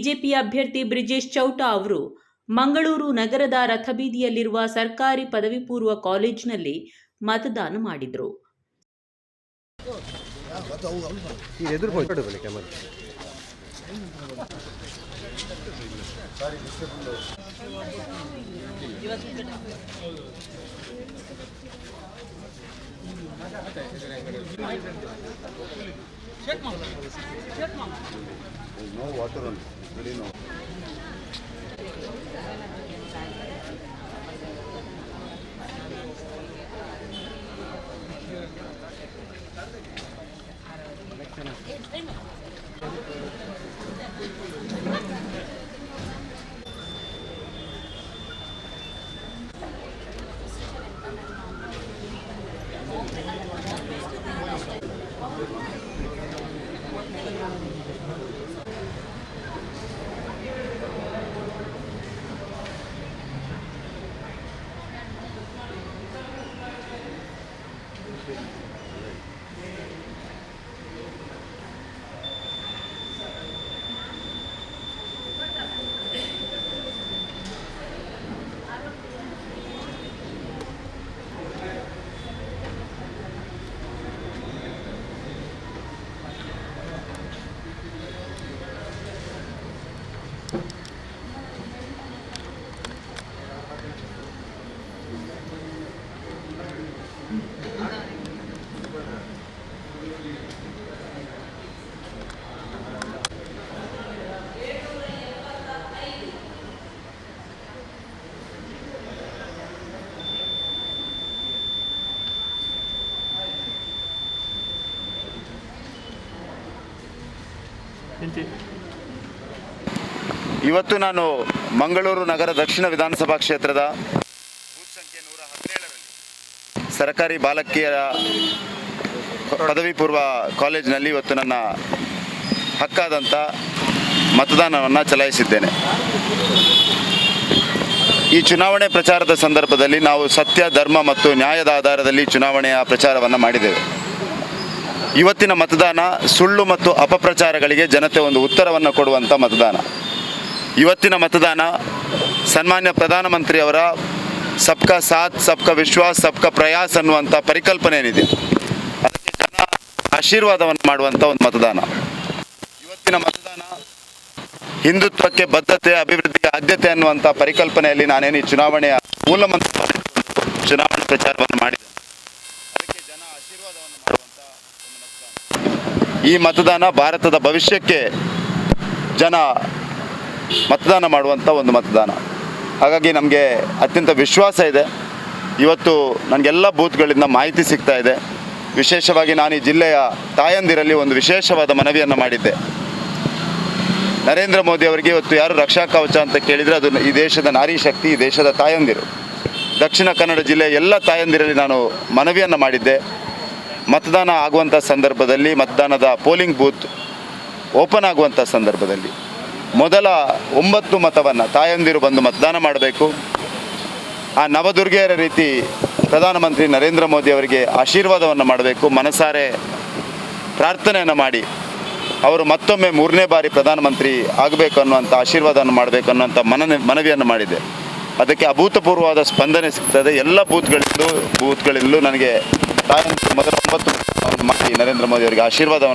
BJP ಅಭ್ಯರ್ಥಿ ಬ್ರಿಜೇಶ್ ಚೌಟಾ ಅವರು ಮಂಗಳೂರು ನಗರದ ರಥಬೀದಿಯಲ್ಲಿರುವ ಸರ್ಕಾರಿ ಪದವಿ ಪೂರ್ವ ಕಾಲೇಜಿನಲ್ಲಿ ಮತದಾನ ಮಾಡಿದರು. No water on, really no. ಇವತ್ತು ನಾನು ಮಂಗಳೂರು ನಗರ ದಕ್ಷಿಣ ವಿಧಾನಸಭಾ ಕ್ಷೇತ್ರದ ಬೂತ್ ಸಂಖ್ಯೆ 117ರಲ್ಲಿ ಸರ್ಕಾರಿ ಬಾಲಕಿಯರ ಪದವಿ ಪೂರ್ವ ಕಾಲೇಜಿನಲ್ಲಿ ಇವತ್ತು ನನ್ನ ಹಕ್ಕಾದಂಥ ಮತದಾನವನ್ನು ಚಲಾಯಿಸಿದ್ದೇನೆ. ಈ ಚುನಾವಣೆ ಪ್ರಚಾರದ ಸಂದರ್ಭದಲ್ಲಿ ನಾವು ಸತ್ಯ, ಧರ್ಮ ಮತ್ತು ನ್ಯಾಯದ ಆಧಾರದಲ್ಲಿ ಚುನಾವಣೆಯ ಪ್ರಚಾರವನ್ನು ಮಾಡಿದ್ದೇವೆ. ಇವತ್ತಿನ ಮತದಾನ ಸುಳ್ಳು ಮತ್ತು ಅಪಪ್ರಚಾರಗಳಿಗೆ ಜನತೆ ಒಂದು ಉತ್ತರವನ್ನು ಕೊಡುವಂಥ ಮತದಾನ. ಇವತ್ತಿನ ಮತದಾನ ಸನ್ಮಾನ್ಯ ಪ್ರಧಾನಮಂತ್ರಿಯವರ ಸಬ್ಕಾ ಸಾಥ್, ಸಬ್ಕಾ ವಿಶ್ವಾಸ್, ಸಬ್ಕಾ ಪ್ರಯಾಸ್ ಅನ್ನುವಂಥ ಪರಿಕಲ್ಪನೆ ಏನಿದೆ ಅದಕ್ಕೆ ಜನ ಆಶೀರ್ವಾದವನ್ನು ಮಾಡುವಂಥ ಒಂದು ಮತದಾನ. ಇವತ್ತಿನ ಮತದಾನ ಹಿಂದುತ್ವಕ್ಕೆ ಬದ್ಧತೆ, ಅಭಿವೃದ್ಧಿಗೆ ಆದ್ಯತೆ ಅನ್ನುವಂಥ ಪರಿಕಲ್ಪನೆಯಲ್ಲಿ ನಾನೇನು ಈ ಚುನಾವಣೆಯ ಮೂಲಮಂತ್ರ ಚುನಾವಣೆ ಪ್ರಚಾರವನ್ನು ಮಾಡಿದೆ. ಅದಕ್ಕೆ ಜನ ಆಶೀರ್ವಾದವನ್ನು ಮಾಡುವಂಥ ಒಂದು ಮತದಾನ. ಈ ಮತದಾನ ಭಾರತದ ಭವಿಷ್ಯಕ್ಕೆ ಜನ ಮತದಾನ ಮಾಡುವಂಥ ಒಂದು ಮತದಾನ. ಹಾಗಾಗಿ ನಮಗೆ ಅತ್ಯಂತ ವಿಶ್ವಾಸ ಇದೆ. ಇವತ್ತು ನನಗೆಲ್ಲ ಬೂತ್ಗಳಿಂದ ಮಾಹಿತಿ ಸಿಗ್ತಾ ಇದೆ. ವಿಶೇಷವಾಗಿ ನಾನು ಈ ಜಿಲ್ಲೆಯ ತಾಯಂದಿರಲ್ಲಿ ಒಂದು ವಿಶೇಷವಾದ ಮನವಿಯನ್ನು ಮಾಡಿದ್ದೆ. ನರೇಂದ್ರ ಮೋದಿ ಅವರಿಗೆ ಇವತ್ತು ಯಾರು ರಕ್ಷಾ ಕವಚ ಅಂತ ಕೇಳಿದರೆ ಅದು ಈ ದೇಶದ ನಾರಿ ಶಕ್ತಿ, ಈ ದೇಶದ ತಾಯಂದಿರು. ದಕ್ಷಿಣ ಕನ್ನಡ ಜಿಲ್ಲೆಯ ಎಲ್ಲ ತಾಯಂದಿರಲ್ಲಿ ನಾನು ಮನವಿಯನ್ನು ಮಾಡಿದ್ದೆ. ಮತದಾನ ಆಗುವಂಥ ಸಂದರ್ಭದಲ್ಲಿ, ಮತದಾನದ ಪೋಲಿಂಗ್ ಬೂತ್ ಓಪನ್ ಆಗುವಂಥ ಸಂದರ್ಭದಲ್ಲಿ ಮೊದಲ 9 ಮತವನ್ನು ತಾಯಂದಿರು ಬಂದು ಮತದಾನ ಮಾಡಬೇಕು. ಆ ನವದುರ್ಗೆಯರ ರೀತಿ ಪ್ರಧಾನಮಂತ್ರಿ ನರೇಂದ್ರ ಮೋದಿ ಅವರಿಗೆ ಆಶೀರ್ವಾದವನ್ನು ಮಾಡಬೇಕು. ಮನಸಾರೆ ಪ್ರಾರ್ಥನೆಯನ್ನು ಮಾಡಿ ಅವರು ಮತ್ತೊಮ್ಮೆ 3ನೇ ಬಾರಿ ಪ್ರಧಾನಮಂತ್ರಿ ಆಗಬೇಕು ಅನ್ನುವಂಥ ಆಶೀರ್ವಾದವನ್ನು ಮಾಡಬೇಕು ಅನ್ನುವಂಥ ಮನವಿಯನ್ನು ಮಾಡಿದೆ. ಅದಕ್ಕೆ ಅಭೂತಪೂರ್ವವಾದ ಸ್ಪಂದನೆ ಸಿಗ್ತದೆ. ಎಲ್ಲ ಬೂತ್ಗಳಿಂದಲೂ ನನಗೆ ತಾಯಂದಿರು ಮೊದಲ 9 ಮಾಡಿ ನರೇಂದ್ರ ಮೋದಿ ಅವರಿಗೆ ಆಶೀರ್ವಾದವನ್ನು